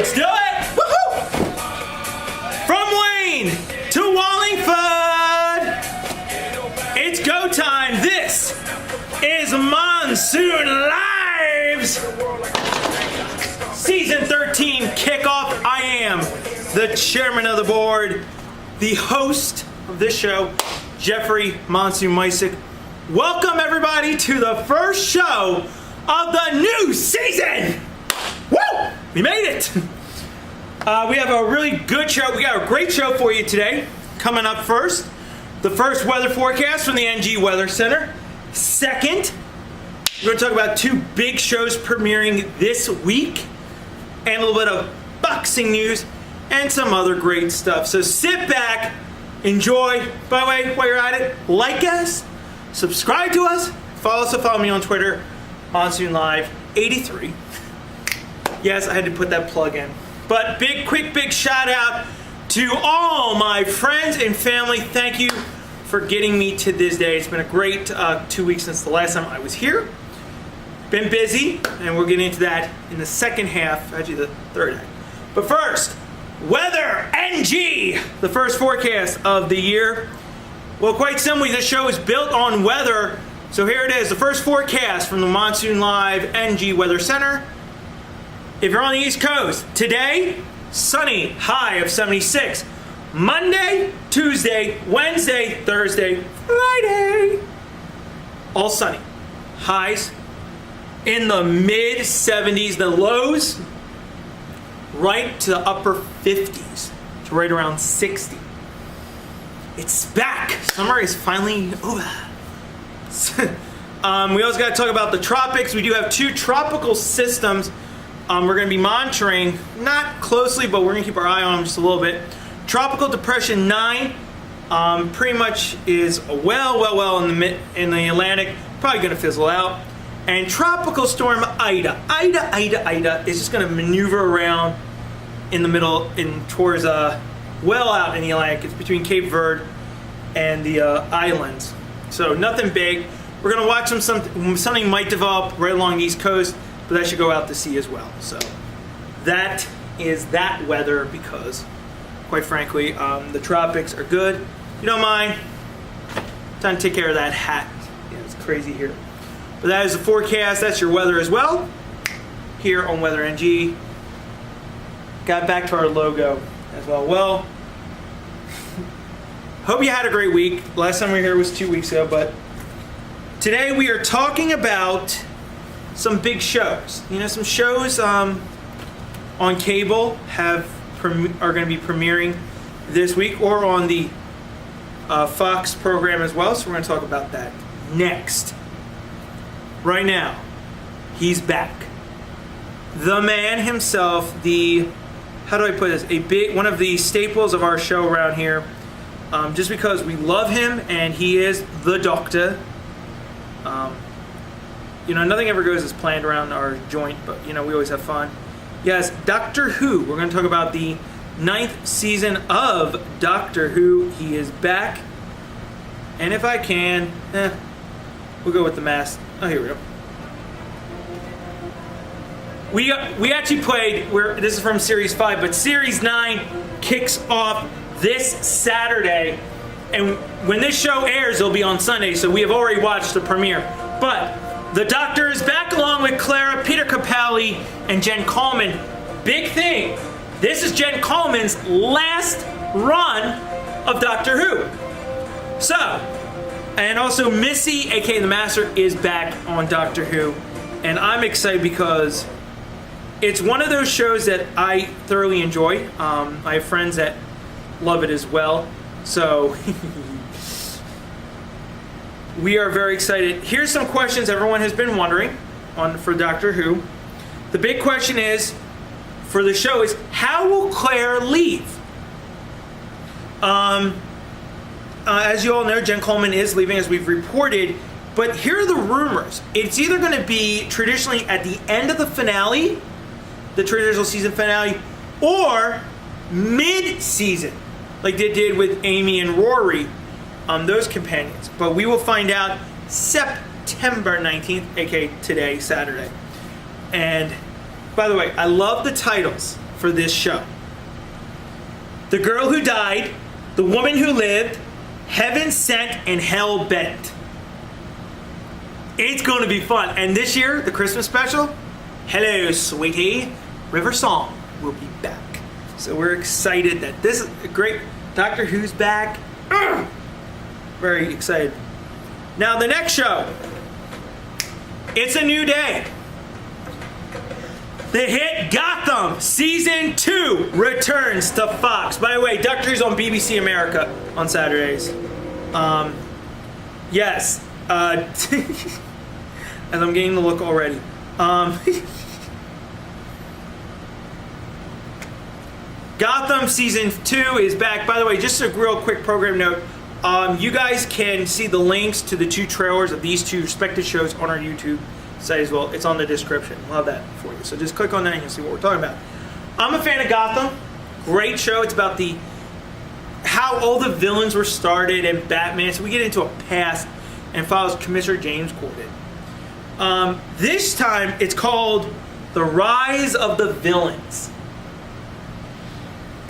Let's do it! Woohoo! From Wayne to Wallingford, it's go time. This is Monsoon Lives! Season 13 kickoff. I am the chairman of the board, the host of this show, Jeffrey Monsoon Mysick. Welcome everybody to the first show of the new season! Woo! We made it! We have a really good show. We got a great show for you today. Coming up first, the first weather forecast from the NG Weather Center. Second, we're going to talk about two big shows premiering this week, and a little bit of boxing news, and some other great stuff. So sit back, enjoy. By the way, while you're at it, like us, subscribe to us, follow me on Twitter, Monsoon Live 83. Yes, I had to put that plug in. But big shout out to all my friends and family. Thank you for getting me to this day. It's been a great 2 weeks since the last time I was here. Been busy, and we'll get into that in the second half, actually the third half. But first, Weather NG, the first forecast of the year. Well, quite simply, this show is built on weather. So here it is, the first forecast from the Monsoon Live NG Weather Center. If you're on the East Coast, today, sunny, high of 76. Monday, Tuesday, Wednesday, Thursday, Friday, all sunny. Highs in the mid 70s, the lows right to the upper 50s, to right around 60. It's back. Summer is finally over. We also got to talk about the tropics. We do have two tropical systems we're going to be monitoring, not closely, but we're going to keep our eye on them just a little bit. Tropical Depression 9 pretty much is well in the Atlantic, probably going to fizzle out. And Tropical Storm Ida is just going to maneuver around in the middle towards well out in the Atlantic. It's between Cape Verde and the islands. So nothing big. We're going to watch something might develop right along the East Coast, but that should go out to sea as well. So that is that weather, because quite frankly, the tropics are good. If you don't mind, time to take care of that hat. Yeah, it's crazy here. But that is the forecast. That's your weather as well, here on Weather NG. Got back to our logo as well. Well, hope you had a great week. Last time we were here was 2 weeks ago, but today we are talking about some big shows. You know, some shows on cable are going to be premiering this week, or on the Fox program as well. So we're going to talk about that next. Right now, he's back. The man himself, how do I put this? One of the staples of our show around here. Just because we love him, and he is the Doctor. You know, nothing ever goes as planned around our joint, but you know, we always have fun. Yes, Doctor Who. We're going to talk about the 9th season of Doctor Who. He is back. And if I can, we'll go with the mask. Oh, here we go. We actually played, this is from Series 5, but Series 9 kicks off this Saturday. And when this show airs, it'll be on Sunday, so we have already watched the premiere. But the Doctor is back, along with Clara, Peter Capaldi, and Jen Coleman. Big thing, this is Jen Coleman's last run of Doctor Who. So, and also Missy, aka the Master, is back on Doctor Who. And I'm excited because it's one of those shows that I thoroughly enjoy. I have friends that love it as well. So, we are very excited. Here's some questions everyone has been wondering for Doctor Who. The big question for the show is, how will Claire leave? As you all know, Jen Coleman is leaving, as we've reported. But here are the rumors. It's either going to be traditionally at the end of the finale, the traditional season finale, or mid-season, like they did with Amy and Rory, those companions. But we will find out September 19th, aka today, Saturday. And by the way, I love the titles for this show. The girl who died, the woman who lived, heaven sent, and hell bent. It's going to be fun. And this year, the Christmas special, hello, sweetie, River Song will be back. So we're excited that this is a great Doctor Who's back. Very excited. Now the next show, it's a new day. The hit Gotham Season 2 returns to Fox. By the way, Doctor Who's on BBC America on Saturdays. Yes. As I'm getting the look already. Gotham Season 2 is back. By the way, just a real quick program note. You guys can see the links to the 2 trailers of these 2 respective shows on our YouTube site as well. It's on the description. We'll have that for you. So just click on that and you'll see what we're talking about. I'm a fan of Gotham. Great show. It's about how all the villains were started and Batman. So we get into a past and follows Commissioner James Gordon. This time it's called The Rise of the Villains.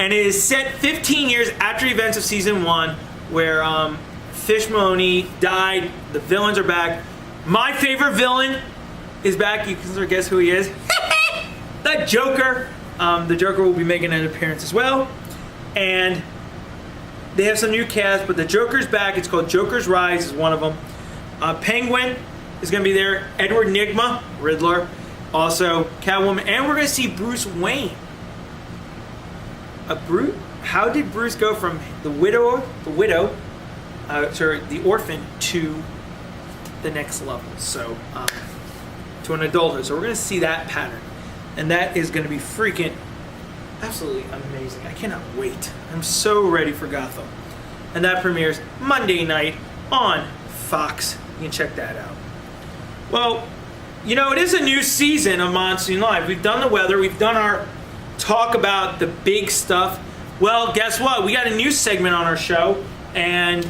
And it is set 15 years after events of Season 1 where Fish Maloney died. The villains are back. My favorite villain is back. You can sort of guess who he is. The Joker. The Joker will be making an appearance as well. And they have some new cast, but the Joker's back. It's called Joker's Rise is one of them. Penguin is going to be there. Edward Nygma, Riddler. Also Catwoman. And we're going to see Bruce Wayne. How did Bruce go from the orphan to the next level? So, to an adulthood. So we're going to see that pattern. And that is going to be freaking absolutely amazing. I cannot wait. I'm so ready for Gotham. And that premieres Monday night on Fox. You can check that out. Well, you know, it is a new season of Monsoon Live. We've done the weather. We've done our talk about the big stuff. Well, guess what? We got a new segment on our show. And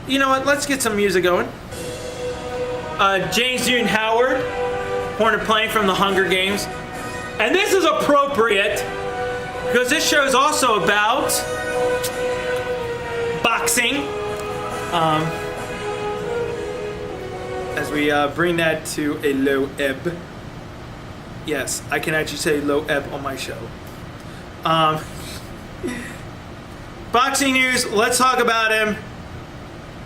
you know what? Let's get some music going. James Newton Howard, Horn of Playing from the Hunger Games. And this is appropriate because this show is also about boxing. As we bring that to a low ebb. Yes, I can actually say low ebb on my show. Boxing news, let's talk about him.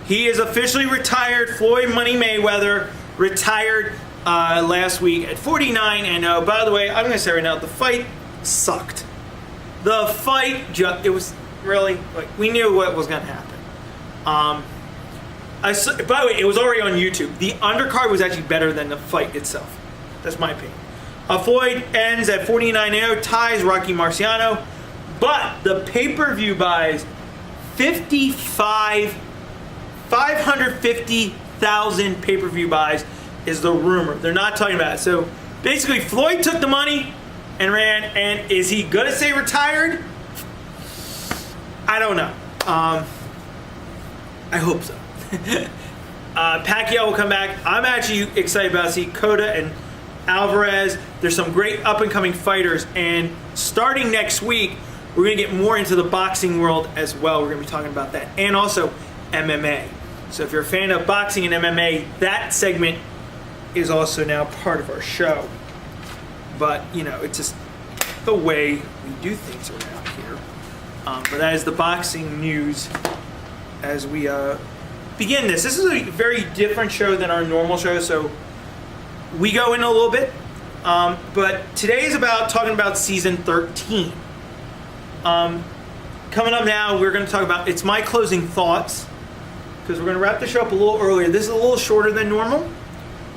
He is officially retired. Floyd Money Mayweather retired last week at 49-0. By the way, I'm going to say right now, the fight sucked. The fight, it was really, like, we knew what was going to happen. By the way, it was already on YouTube. The undercard was actually better than the fight itself. That's my opinion. Floyd ends at 49-0, ties Rocky Marciano. But the pay-per-view buys 550,000 pay-per-view buys is the rumor. They're not talking about it. So basically, Floyd took the money and ran. And is he going to stay retired? I don't know. I hope so. Pacquiao will come back. I'm actually excited about to see Cotto and Alvarez. There's some great up-and-coming fighters. And starting next week, we're going to get more into the boxing world as well. We're going to be talking about that. And also MMA. So if you're a fan of boxing and MMA, that segment is also now part of our show. But, you know, it's just the way we do things around here. But that is the boxing news as we begin this. This is a very different show than our normal show, so we go in a little bit. But today is about talking about season 13. Coming up now, we're going to talk about, it's my closing thoughts, because we're going to wrap the show up a little earlier. This is a little shorter than normal,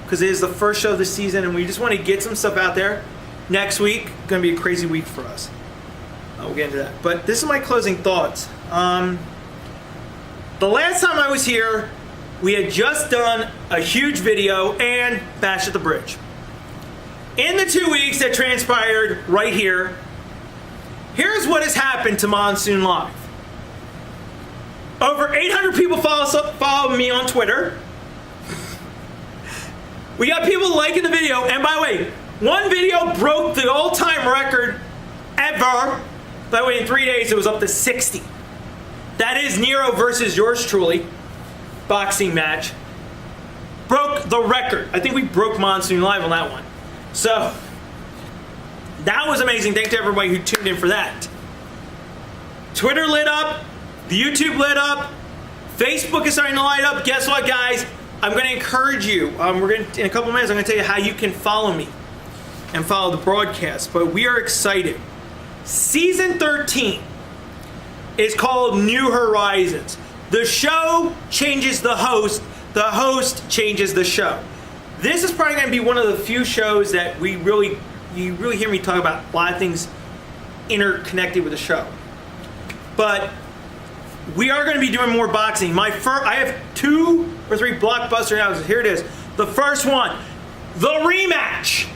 because it is the first show of the season, and we just want to get some stuff out there. Next week, going to be a crazy week for us. We'll get into that. But this is my closing thoughts. The last time I was here, we had just done a huge video and Bash at the Bridge. In the 2 weeks that transpired right here, here's what has happened to Monsoon Live. Over 800 people follow me on Twitter. We got people liking the video. And by the way, one video broke the all-time record ever. By the way, in 3 days, it was up to 60. That is Nero versus yours truly boxing match. Broke the record. I think we broke Monsoon Live on that one. So, that was amazing. Thanks to everybody who tuned in for that. Twitter lit up. The YouTube lit up. Facebook is starting to light up. Guess what, guys? I'm going to encourage you. In a couple minutes, I'm going to tell you how you can follow me and follow the broadcast. But we are excited. Season 13 is called New Horizons. The show changes the host. The host changes the show. This is probably going to be one of the few shows that you really hear me talk about a lot of things interconnected with the show. But we are going to be doing more boxing. I have 2 or 3 blockbuster announcements. Here it is. The first one, the rematch.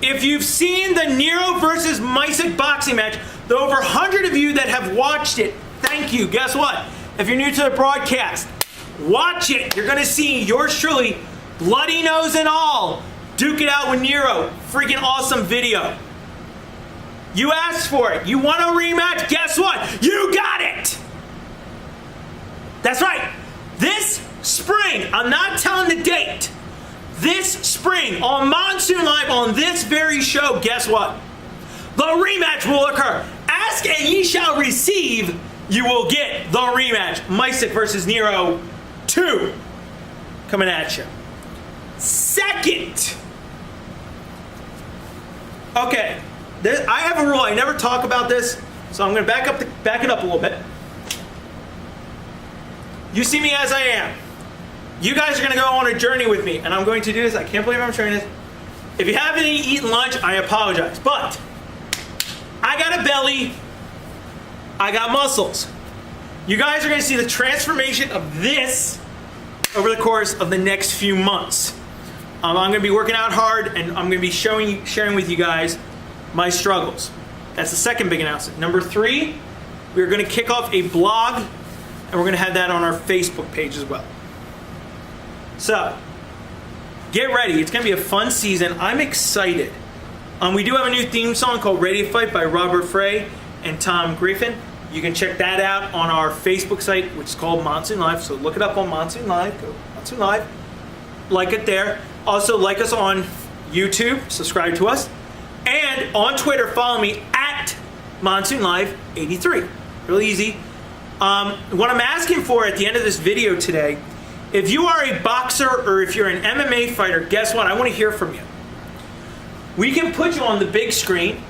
If you've seen the Nero versus Mysick boxing match, the over 100 of you that have watched it, thank you. Guess what? If you're new to the broadcast, watch it. You're going to see yours truly, bloody nose and all, duke it out with Nero. Freaking awesome video. You asked for it. You want a rematch? Guess what? You got it. That's right. This spring, I'm not telling the date. This spring on Monsoon Live on this very show, guess what? The rematch will occur. Ask and ye shall receive. You will get the rematch. Mysick versus Nero 2 coming at you. Second. Okay. I have a rule. I never talk about this, so I'm going to back it up a little bit. You see me as I am. You guys are going to go on a journey with me, and I'm going to do this. I can't believe I'm showing this. If you haven't eaten lunch, I apologize. But I got a belly. I got muscles. You guys are going to see the transformation of this over the course of the next few months. I'm going to be working out hard, and I'm going to be sharing with you guys my struggles. That's the second big announcement. Number 3, we're going to kick off a blog, and we're going to have that on our Facebook page as well. So, get ready. It's going to be a fun season. I'm excited. We do have a new theme song called Ready to Fight by Robert Frey and Tom Griffin. You can check that out on our Facebook site, which is called Monsoon Live. So look it up on Monsoon Live. Go Monsoon Live. Like it there. Also, like us on YouTube. Subscribe to us. And on Twitter, follow me at Monsoon Live 83. Really easy. What I'm asking for at the end of this video today, if you are a boxer or if you're an MMA fighter, guess what? I want to hear from you. We can put you on the big screen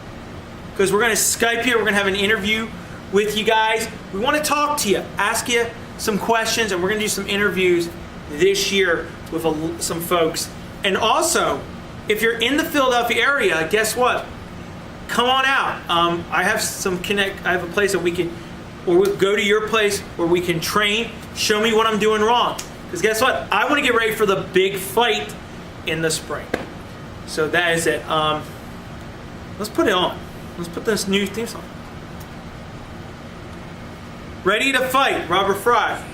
because we're going to Skype you. We're going to have an interview with you guys. We want to talk to you, ask you some questions, and we're going to do some interviews this year with some folks. And also, if you're in the Philadelphia area, guess what? Come on out. I have a place that we can, or we'll go to your place where we can train. Show me what I'm doing wrong. Because guess what? I want to get ready for the big fight in the spring. So that is it. Let's put it on. Let's put this new theme song. Ready to Fight, Robert Frey.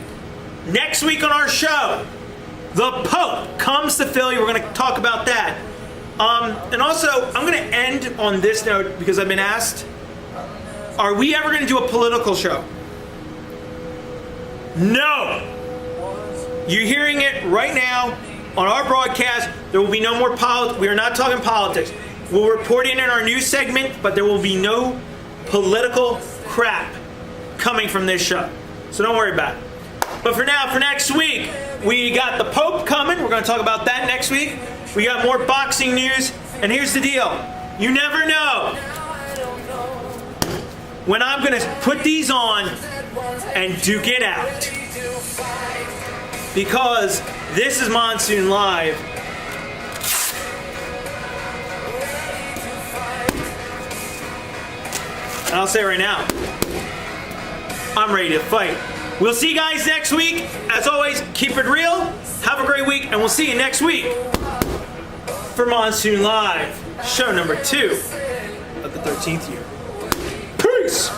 Next week on our show, the Pope comes to Philly. We're going to talk about that. And also, I'm going to end on this note because I've been asked, are we ever going to do a political show? No. You're hearing it right now on our broadcast. There will be no more politics. We are not talking politics. We'll report in our news segment, but there will be no political crap coming from this show. So don't worry about it. But for now, for next week, we got the Pope coming. We're going to talk about that next week. We got more boxing news. And here's the deal. You never know when I'm going to put these on and duke it out. Because this is Monsoon Live. And I'll say right now, I'm ready to fight. We'll see you guys next week. As always, keep it real. Have a great week, and we'll see you next week for Monsoon Live, show number 2 of the 13th year. Peace!